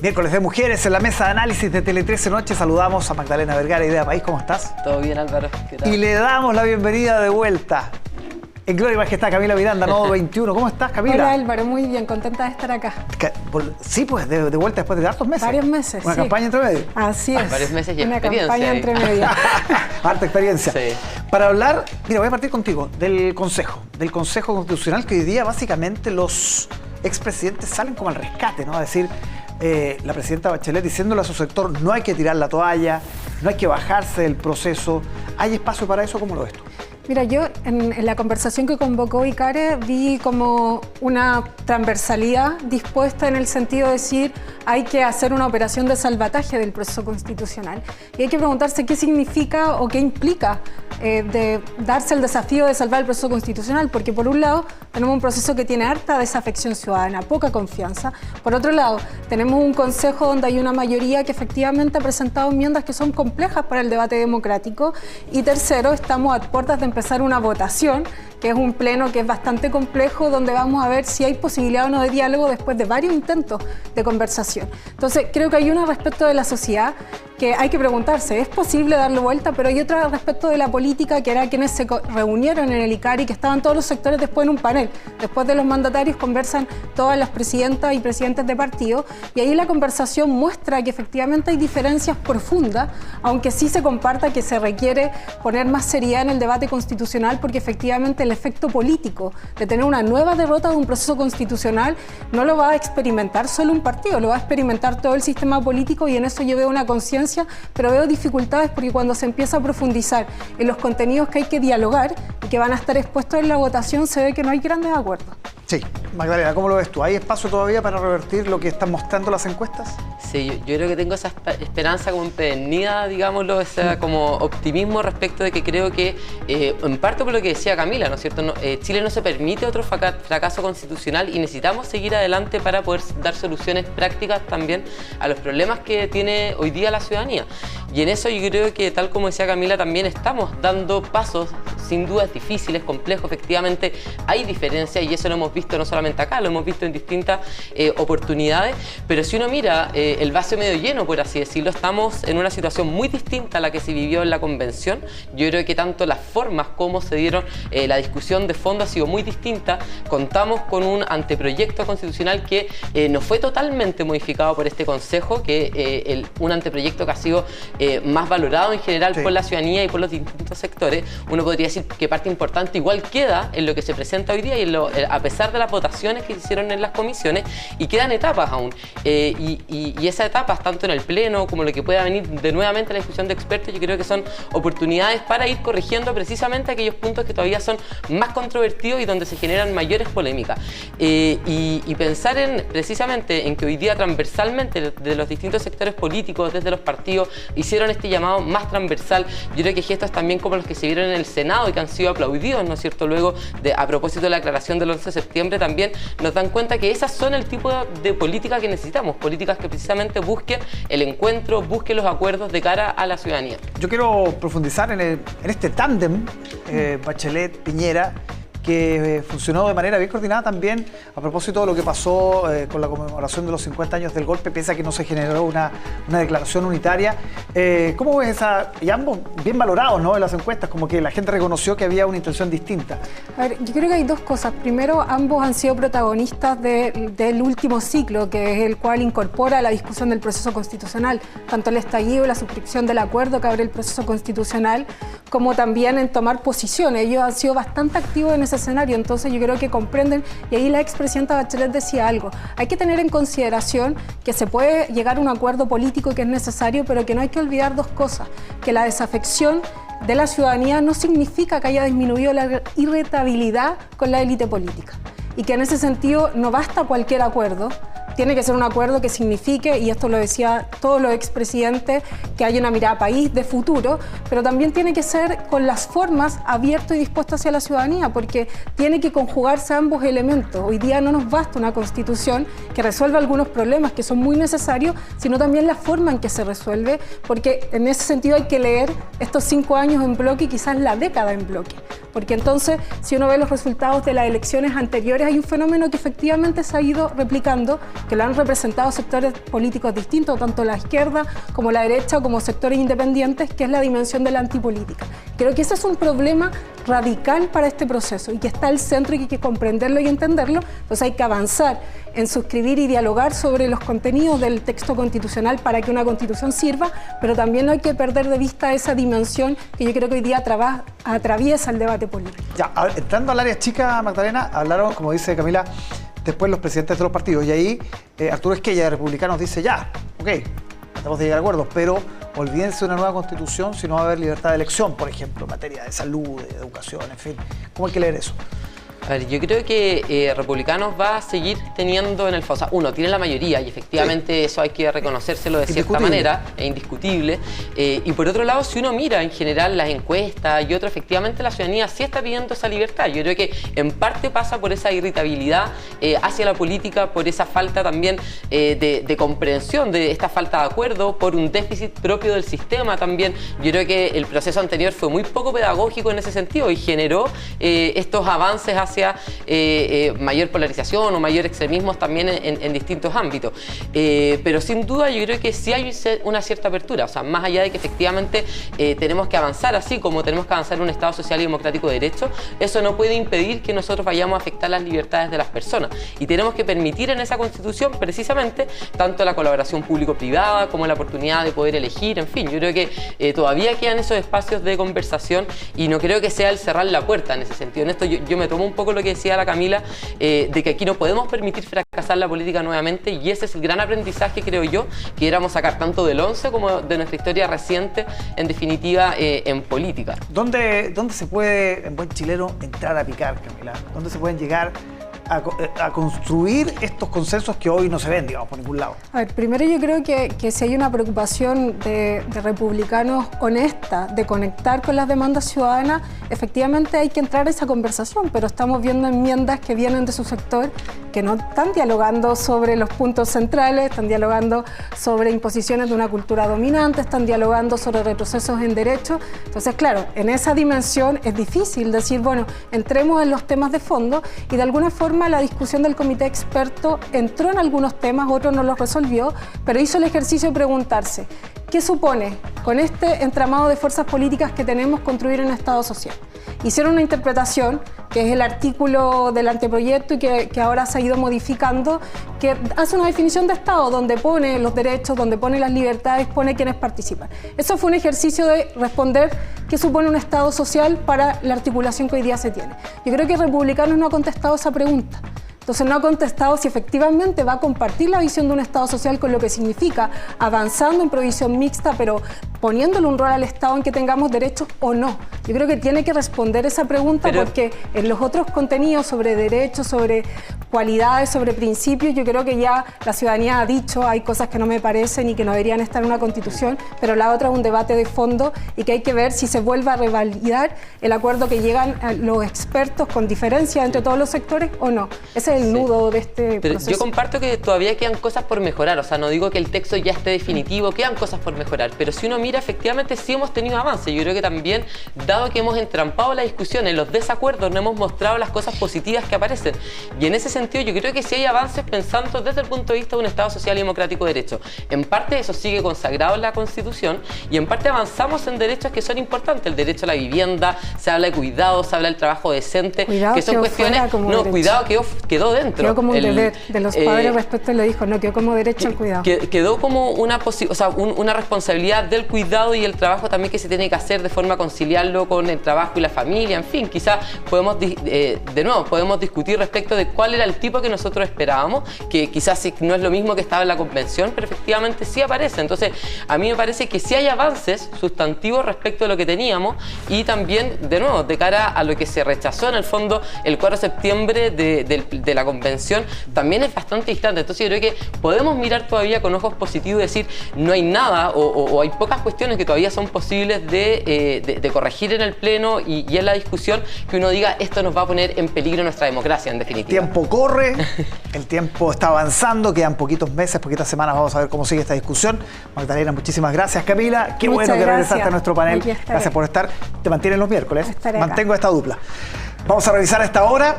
Miércoles de Mujeres en la mesa de análisis de Tele 13 Noche. Saludamos a Magdalena Vergara, Idea País. ¿Cómo estás? Todo bien, Álvaro. ¿Qué tal? Y le damos la bienvenida de vuelta. En Gloria y Majestad, Camila Miranda, Nodo 21. ¿Cómo estás, Camila? Hola, Álvaro. Muy bien, contenta de estar acá. Sí, pues, de vuelta después de hartos meses. Varios meses, Una campaña entre medio. Así es. Varios meses y una experiencia. Campaña ahí. entre medio. Harta experiencia. Sí. Para hablar, mira, voy a partir contigo, del Consejo Constitucional, que hoy día básicamente los expresidentes salen como al rescate, ¿no? A decir, la presidenta Bachelet diciéndole a su sector, no hay que tirar la toalla, no hay que bajarse del proceso. ¿Hay espacio para eso? ¿Cómo lo ves tú? Mira, yo en la conversación que convocó ICARE vi como una transversalidad dispuesta en el sentido de decir hay que hacer una operación de salvataje del proceso constitucional y hay que preguntarse qué significa o qué implica de darse el desafío de salvar el proceso constitucional, porque por un lado tenemos un proceso que tiene harta desafección ciudadana, poca confianza. Por otro lado, tenemos un consejo donde hay una mayoría que efectivamente ha presentado enmiendas que son complejas para el debate democrático. Y tercero, estamos a puertas de empezar una votación, que es un pleno que es bastante complejo, donde vamos a ver si hay posibilidad o no de diálogo después de varios intentos de conversación. Entonces, creo que hay uno respecto de la sociedad que hay que preguntarse, ¿es posible darle vuelta? Pero hay otra respecto de la política, que era quienes se reunieron en el ICARE y que estaban todos los sectores después en un panel. Después de los mandatarios conversan todas las presidentas y presidentes de partido y ahí la conversación muestra que efectivamente hay diferencias profundas, aunque sí se comparta que se requiere poner más seriedad en el debate constitucional, porque efectivamente el efecto político de tener una nueva derrota de un proceso constitucional no lo va a experimentar solo un partido, lo va a experimentar todo el sistema político, y en eso yo veo una conciencia, pero veo dificultades porque cuando se empieza a profundizar en los contenidos que hay que dialogar y que van a estar expuestos en la votación, se ve que no hay grandes acuerdos. Sí, Magdalena, ¿cómo lo ves tú? ¿Hay espacio todavía para revertir lo que están mostrando las encuestas? Sí, yo creo que tengo esa esperanza como empedernida, digámoslo, ese como optimismo respecto de que creo que, en parte por lo que decía Camila, ¿no es cierto? Chile no se permite otro fracaso constitucional y necesitamos seguir adelante para poder dar soluciones prácticas también a los problemas que tiene hoy día la ciudadanía. Y en eso yo creo que, tal como decía Camila, también estamos dando pasos, sin dudas difíciles, complejos. Efectivamente hay diferencias y eso lo hemos visto no solamente acá, lo hemos visto en distintas oportunidades, pero si uno mira el vaso medio lleno, por así decirlo, estamos en una situación muy distinta a la que se vivió en la convención. Yo creo que tanto las formas como se dieron, la discusión de fondo ha sido muy distinta. Contamos con un anteproyecto constitucional que no fue totalmente modificado por este Consejo, que un anteproyecto que ha sido más valorado en general por la ciudadanía y por los distintos sectores. Uno podría decir que parte importante igual queda en lo que se presenta hoy día y a pesar de las votaciones que se hicieron en las comisiones, y quedan etapas aún. Y esas etapas, tanto en el Pleno como lo que pueda venir de nuevamente la discusión de expertos, yo creo que son oportunidades para ir corrigiendo precisamente aquellos puntos que todavía son más controvertidos y donde se generan mayores polémicas. Y pensar precisamente en que hoy día transversalmente de los distintos sectores políticos, desde los partidos, hicieron este llamado más transversal. Yo creo que gestos también como los que se vieron en el Senado y que han sido aplaudidos, ¿no es cierto?, luego a propósito de la aclaración del 11 de septiembre, también nos dan cuenta que esas son el tipo de políticas que necesitamos, políticas que precisamente busquen el encuentro, busquen los acuerdos de cara a la ciudadanía. Yo quiero profundizar en este tándem Bachelet-Piñera, que funcionó de manera bien coordinada también a propósito de lo que pasó con la conmemoración de los 50 años del golpe, pese a que no se generó una declaración unitaria. ¿Cómo ves esa? Y ambos bien valorados, ¿no?, en las encuestas, como que la gente reconoció que había una intención distinta. A ver, yo creo que hay dos cosas. Primero, ambos han sido protagonistas del último ciclo, que es el cual incorpora la discusión del proceso constitucional, tanto el estallido y la suscripción del acuerdo que abre el proceso constitucional, como también en tomar posiciones. Ellos han sido bastante activos en ese escenario, entonces yo creo que comprenden, y ahí la expresidenta Bachelet decía algo, hay que tener en consideración que se puede llegar a un acuerdo político que es necesario, pero que no hay que olvidar dos cosas, que la desafección de la ciudadanía no significa que haya disminuido la irritabilidad con la élite política, y que en ese sentido no basta cualquier acuerdo, tiene que ser un acuerdo que signifique, y esto lo decía todos los expresidentes, que haya una mirada país de futuro, pero también tiene que ser con las formas abierto y dispuesto hacia la ciudadanía, porque tiene que conjugarse ambos elementos. Hoy día no nos basta una constitución que resuelva algunos problemas que son muy necesarios, sino también la forma en que se resuelve, porque en ese sentido hay que leer estos 5 años en bloque y quizás la década en bloque. Porque entonces, si uno ve los resultados de las elecciones anteriores, hay un fenómeno que efectivamente se ha ido replicando, que lo han representado sectores políticos distintos, tanto la izquierda como la derecha, como sectores independientes, que es la dimensión de la antipolítica. Creo que ese es un problema radical para este proceso y que está al centro y que hay que comprenderlo y entenderlo. Entonces hay que avanzar en suscribir y dialogar sobre los contenidos del texto constitucional para que una constitución sirva, pero también no hay que perder de vista esa dimensión que yo creo que hoy día atraviesa el debate político. Ya, entrando al área chica, Magdalena, hablaron, como dice Camila, después los presidentes de los partidos, y ahí Arturo Esquella de Republicanos dice ya, ok, tratamos de llegar a acuerdos, pero olvídense de una nueva constitución si no va a haber libertad de elección, por ejemplo, en materia de salud, de educación, en fin. ¿Cómo hay que leer eso? A ver, yo creo que Republicanos va a seguir teniendo en el fondo, o sea, uno, tiene la mayoría y efectivamente eso hay que reconocérselo de cierta manera, es indiscutible. Y por otro lado, si uno mira en general las encuestas y otro, efectivamente la ciudadanía sí está pidiendo esa libertad. Yo creo que en parte pasa por esa irritabilidad hacia la política, por esa falta también de comprensión, de esta falta de acuerdo, por un déficit propio del sistema también. Yo creo que el proceso anterior fue muy poco pedagógico en ese sentido y generó estos avances hacia mayor polarización o mayor extremismo también en distintos ámbitos. Pero sin duda yo creo que sí hay una cierta apertura, o sea, más allá de que efectivamente tenemos que avanzar así como tenemos que avanzar en un Estado social y democrático de derecho, eso no puede impedir que nosotros vayamos a afectar las libertades de las personas y tenemos que permitir en esa Constitución precisamente tanto la colaboración público-privada como la oportunidad de poder elegir, en fin, yo creo que todavía quedan esos espacios de conversación y no creo que sea el cerrar la puerta en ese sentido. En esto yo me tomo un poco lo que decía la Camila, de que aquí no podemos permitir fracasar la política nuevamente y ese es el gran aprendizaje, creo yo, que queramos sacar tanto del 11 como de nuestra historia reciente, en definitiva, en política. ¿Dónde se puede, en buen chileno, entrar a picar, Camila? ¿Dónde se pueden llegar a construir estos consensos que hoy no se ven, digamos, por ningún lado? A ver, primero yo creo que si hay una preocupación de republicanos honesta de conectar con las demandas ciudadanas, efectivamente hay que entrar a esa conversación, pero estamos viendo enmiendas que vienen de su sector que no están dialogando sobre los puntos centrales, están dialogando sobre imposiciones de una cultura dominante, están dialogando sobre retrocesos en derechos. Entonces, claro, en esa dimensión es difícil decir, bueno, entremos en los temas de fondo y de alguna forma la discusión del comité experto entró en algunos temas, otros no los resolvió, pero hizo el ejercicio de preguntarse, ¿qué supone con este entramado de fuerzas políticas que tenemos construir un Estado social? Hicieron una interpretación, que es el artículo del anteproyecto y que ahora se ha ido modificando, que hace una definición de Estado donde pone los derechos, donde pone las libertades, pone quienes participan. Eso fue un ejercicio de responder qué supone un Estado social para la articulación que hoy día se tiene. Yo creo que Republicanos no ha contestado esa pregunta. Entonces no ha contestado si efectivamente va a compartir la visión de un Estado social con lo que significa avanzando en provisión mixta, pero poniéndole un rol al Estado en que tengamos derechos o no. Yo creo que tiene que responder esa pregunta porque en los otros contenidos sobre derechos, sobre cualidades, sobre principios, yo creo que ya la ciudadanía ha dicho hay cosas que no me parecen y que no deberían estar en una Constitución, pero la otra es un debate de fondo y que hay que ver si se vuelve a revalidar el acuerdo que llegan los expertos con diferencia entre todos los sectores o no. Ese es el nudo de este proceso. Yo comparto que todavía quedan cosas por mejorar, o sea, no digo que el texto ya esté definitivo, quedan cosas por mejorar, pero si uno mira, efectivamente sí hemos tenido avances. Yo creo que también, dado que hemos entrampado la discusión en los desacuerdos, no hemos mostrado las cosas positivas que aparecen. Y en ese sentido yo creo que sí hay avances pensando desde el punto de vista de un Estado social y democrático de derecho. En parte eso sigue consagrado en la Constitución y en parte avanzamos en derechos que son importantes. El derecho a la vivienda, se habla de cuidado, se habla del trabajo decente, cuidado, que son cuestiones... No, cuidado quedó dentro. Quedó como un deber de los padres respecto a lo dijo, no, quedó como derecho al cuidado. Quedó como una responsabilidad del cuidado y el trabajo también que se tiene que hacer de forma conciliarlo con el trabajo y la familia, en fin, quizás podemos, de nuevo, podemos discutir respecto de cuál era el tipo que nosotros esperábamos, que quizás no es lo mismo que estaba en la convención, pero efectivamente sí aparece. Entonces, a mí me parece que sí hay avances sustantivos respecto a lo que teníamos y también, de nuevo, de cara a lo que se rechazó en el fondo el 4 de septiembre de la convención, también es bastante distante. Entonces, yo creo que podemos mirar todavía con ojos positivos y decir, no hay nada o hay pocas cuestiones que todavía son posibles de corregir en el Pleno y en la discusión, que uno diga, esto nos va a poner en peligro nuestra democracia, en definitiva. El tiempo corre, el tiempo está avanzando, quedan poquitos meses, poquitas semanas, vamos a ver cómo sigue esta discusión. Magdalena, muchísimas gracias. Camila, qué bueno que regresaste a nuestro panel. Gracias por estar. Te mantienen los miércoles. Mantengo esta dupla. Vamos a revisar a esta hora